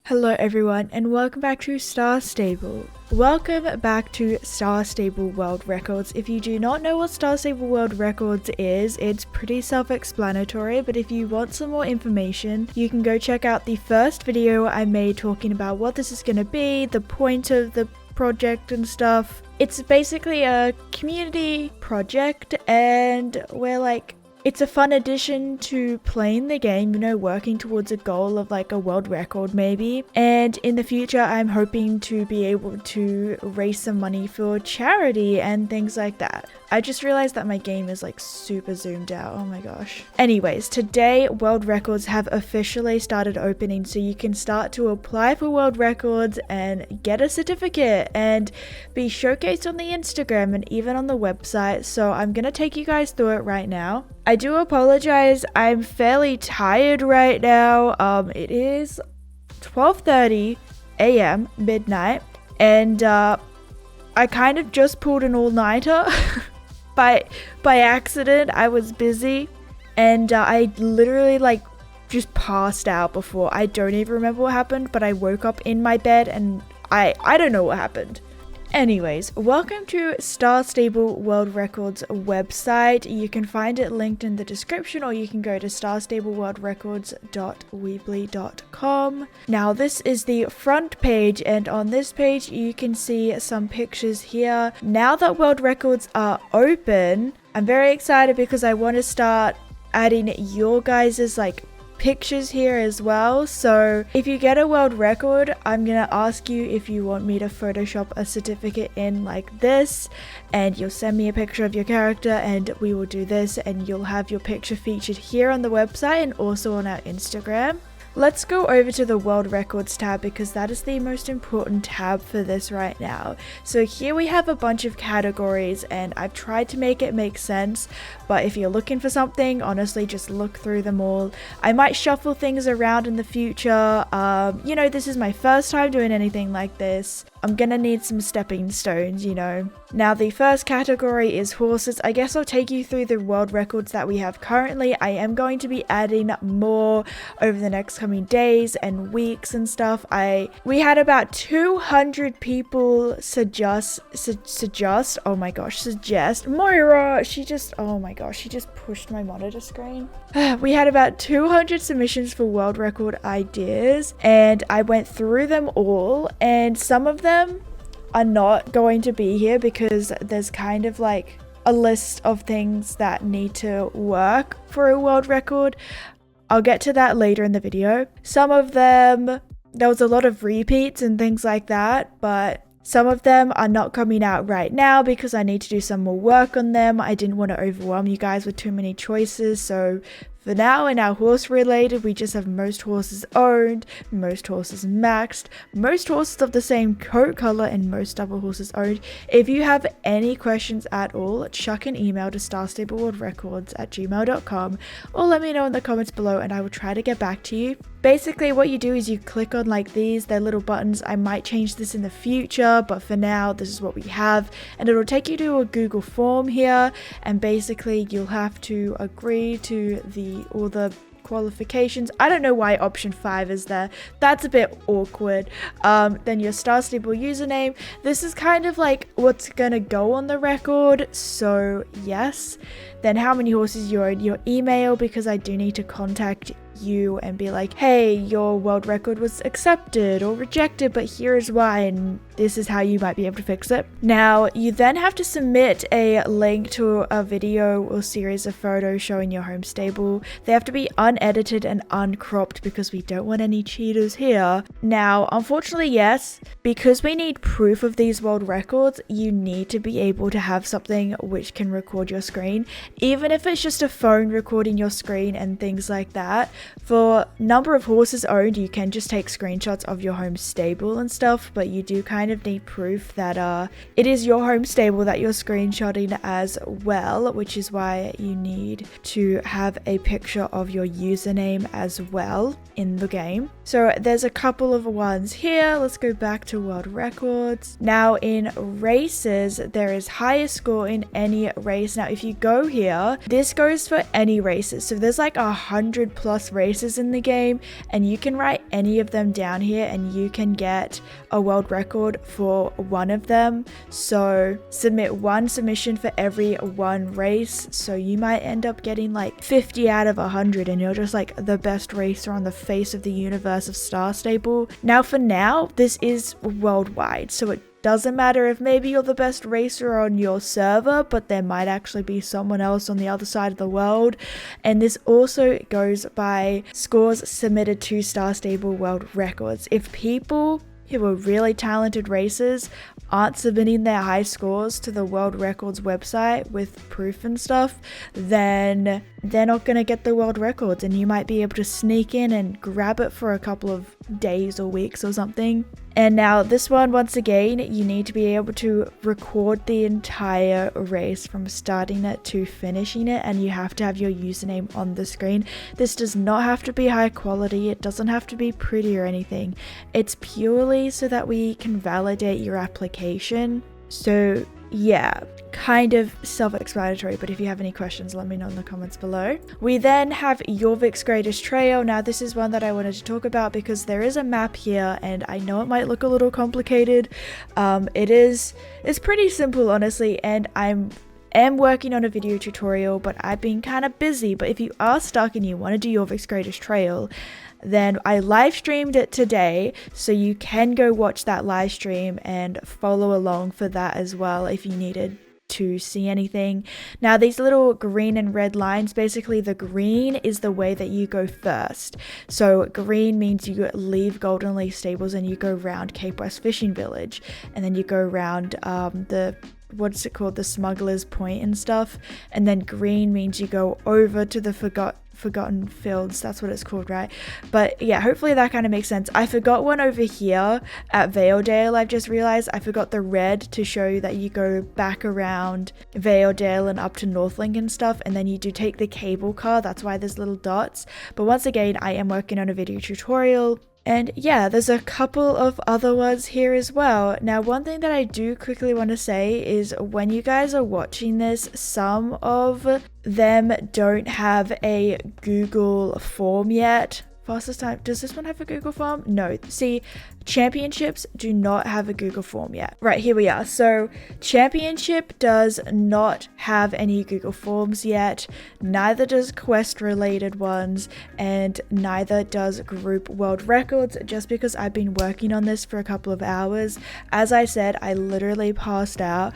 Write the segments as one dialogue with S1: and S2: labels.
S1: Hello everyone and welcome back to Star Stable. Welcome back to Star Stable World Records. If you do not know what Star Stable World Records is, it's pretty self-explanatory, but if you want some more information, you can go check out the first video I made talking about what this is going to be, the point of the project and stuff. It's basically a community project and it's a fun addition to playing the game, you know, working towards a goal of like a world record maybe. And in the future, I'm hoping to be able to raise some money for charity and things like that. I just realized that my game is like super zoomed out. Oh my gosh. Anyways, today world records have officially started opening, so you can start to apply for world records and get a certificate and be showcased on the Instagram and even on the website. So I'm gonna take you guys through it right now. I do apologize, I'm fairly tired right now. It is 12:30 a.m. midnight, and I kind of just pulled an all-nighter. By accident. I was busy and I literally just passed out before. I don't even remember what happened, but I woke up in my bed and I don't know what happened. Anyways, welcome to Star Stable World Records website. You can find it linked in the description, or you can go to starstableworldrecords.weebly.com. Now this is the front page, and on this page you can see some pictures here. Now that world records are open, I'm very excited because I want to start adding your guys's pictures here as well. So if you get a world record, I'm gonna ask you if you want me to Photoshop a certificate in like this, and you'll send me a picture of your character and we will do this, and you'll have your picture featured here on the website and also on our Instagram. Let's go over to the World Records tab because that is the most important tab for this right now. So here we have a bunch of categories and I've tried to make it make sense, but if you're looking for something, honestly just look through them all. I might shuffle things around in the future. You know, this is my first time doing anything like this. I'm gonna need some stepping stones, you know. Now the first category is horses. I guess I'll take you through the world records that we have currently. I am going to be adding more over the next coming days and weeks and stuff. We had about 200 people suggest Moira, she just pushed my monitor screen. We had about 200 submissions for world record ideas, and I went through them all, and some of them are not going to be here because there's kind of like a list of things that need to work for a world record. I'll get to that later in the video. Some of them, there was a lot of repeats and things like that, but some of them are not coming out right now because I need to do some more work on them. I didn't want to overwhelm you guys with too many choices, so for now, in our horse related, we just have most horses owned, most horses maxed, most horses of the same coat color, and most double horses owned. If you have any questions at all, chuck an email to starstableworldrecords@gmail.com or let me know in the comments below and I will try to get back to you. Basically, what you do is you click on they're little buttons. I might change this in the future, but for now, this is what we have. And it'll take you to a Google form here, and basically you'll have to agree to all the qualifications. I don't know why option 5 is there. That's a bit awkward. Then your Star Stable username. This is kind of like what's gonna go on the record, so yes. Then how many horses you own, your email, because I do need to contact you and be like, hey, your world record was accepted or rejected, but here is why, and this is how you might be able to fix it. Now you then have to submit a link to a video or series of photos showing your home stable. They have to be unedited and uncropped because we don't want any cheaters here. Now unfortunately, yes, because we need proof of these world records, you need to be able to have something which can record your screen, even if it's just a phone recording your screen and things like that. For number of horses owned, you can just take screenshots of your home stable and stuff, but you do kind of need proof that it is your home stable that you're screenshotting as well, which is why you need to have a picture of your username as well in the game. So there's a couple of ones here. Let's go back to world records. Now in races, there is highest score in any race. Now if you go here, this goes for any races. So there's like 100+ races in the game, and you can write any of them down here and you can get a world record for one of them. So submit one submission for every one race, so you might end up getting like 50 out of 100 and you're just like the best racer on the face of the universe of Star Stable. Now for now, this is worldwide, so it doesn't matter if maybe you're the best racer on your server, but there might actually be someone else on the other side of the world. And this also goes by scores submitted to Star Stable World Records. If people who are really talented racers aren't submitting their high scores to the World Records website with proof and stuff, then they're not going to get the world records, and you might be able to sneak in and grab it for a couple of days or weeks or something. And now this one, once again, you need to be able to record the entire race from starting it to finishing it, and you have to have your username on the screen. This does not have to be high quality, it doesn't have to be pretty or anything. It's purely so that we can validate your application. So yeah, kind of self-explanatory, but if you have any questions, let me know in the comments below. We then have Jorvik's Greatest Trail. Now this is one that I wanted to talk about because there is a map here, and I know it might look a little complicated. It's pretty simple, honestly, and I'm working on a video tutorial, but I've been kind of busy. But if you are stuck and you want to do Jorvik's Greatest Trail, then I live streamed it today, so you can go watch that live stream and follow along for that as well if you needed to see anything. Now these little green and red lines, basically the green is the way that you go first. So green means you leave Golden Leaf Stables and you go around Cape West Fishing Village, and then you go around what's it called, the Smuggler's Point and stuff. And then green means you go over to the Forgotten Fields, that's what it's called, right? But yeah, hopefully that kind of makes sense. I forgot one over here at Valedale. I've just realized I forgot the red to show you that you go back around Valedale and up to Northlink and stuff, and then you do take the cable car. That's why there's little dots. But once again, I am working on a video tutorial. And yeah, there's a couple of other ones here as well. Now, one thing that I do quickly want to say is when you guys are watching this, some of them don't have a Google form yet. Fastest time, does this one have a Google form? No, see, championships do not have a Google form yet. Right, here we are. So championship does not have any Google forms yet, neither does quest related ones, and neither does group world records, just because I've been working on this for a couple of hours. As I said, I literally passed out.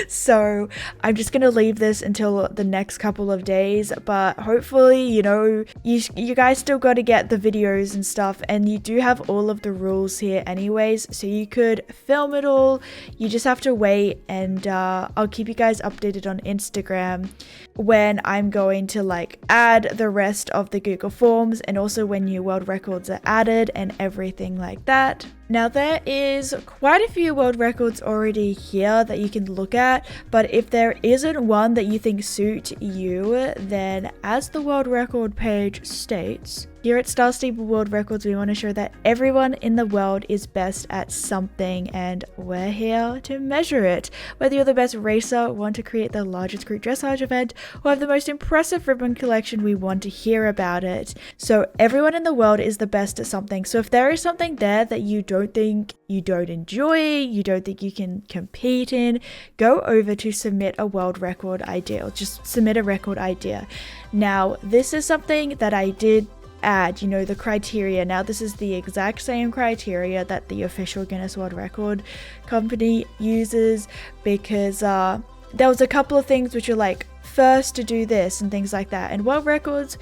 S1: So I'm just gonna leave this until the next couple of days, but hopefully, you know, you guys still got to get the videos and stuff, and you do have all of the rules here anyways, so you could film it all. You just have to wait, and I'll keep you guys updated on Instagram when I'm going to like add the rest of the Google Forms, and also when new world records are added and everything like that. Now there is quite a few world records already here that you can look at, but if there isn't one that you think suit you, then as the world record page states, here at Star Stable World Records, we want to show that everyone in the world is best at something, and we're here to measure it. Whether you're the best racer, want to create the largest group dressage event, or have the most impressive ribbon collection, we want to hear about it. So everyone in the world is the best at something. So if there is something there that you don't think you don't enjoy, you don't think you can compete in, go over to submit a world record idea, or just submit a record idea. Now, this is something that I did add, you know, the criteria. Now this is the exact same criteria that the official Guinness World Record company uses, because there was a couple of things which are like first to do this and things like that, and world records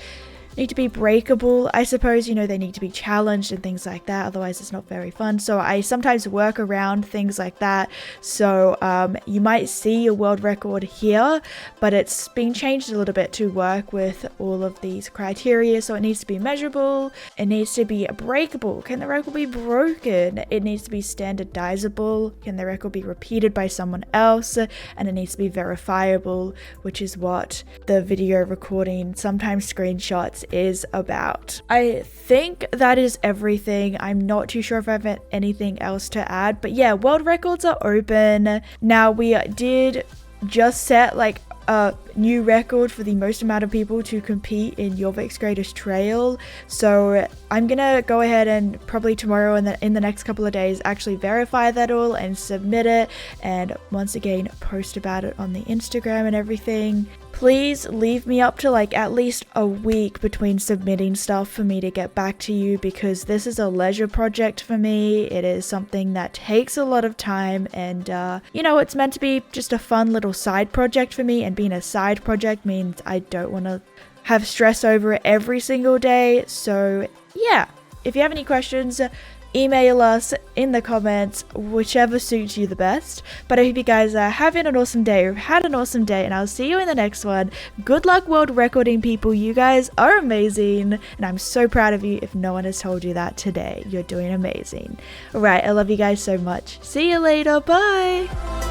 S1: need to be breakable, I suppose, you know, they need to be challenged and things like that, otherwise it's not very fun. So I sometimes work around things like that. So you might see a world record here, but it's been changed a little bit to work with all of these criteria. So it needs to be measurable, it needs to be breakable, can the record be broken, it needs to be standardizable, can the record be repeated by someone else, and it needs to be verifiable, which is what the video recording, sometimes screenshots, is about. I think that is everything. I'm not too sure if I have anything else to add, but yeah, world records are open. Now we did just set like a new record for the most amount of people to compete in Jorvik's Greatest Trail. So I'm gonna go ahead and probably tomorrow and in the next couple of days actually verify that all and submit it, and once again post about it on the Instagram and everything. Please leave me up to like at least a week between submitting stuff for me to get back to you, because this is a leisure project for me. It is something that takes a lot of time, and you know, it's meant to be just a fun little side project for me, and being a side project means I don't want to have stress over it every single day. So yeah, if you have any questions, email us in the comments, whichever suits you the best. But I hope you guys are having an awesome day, or had an awesome day, and I'll see you in the next one. Good luck world recording, people. You guys are amazing, and I'm so proud of you if no one has told you that today. You're doing amazing. Alright, I love you guys so much. See you later. Bye.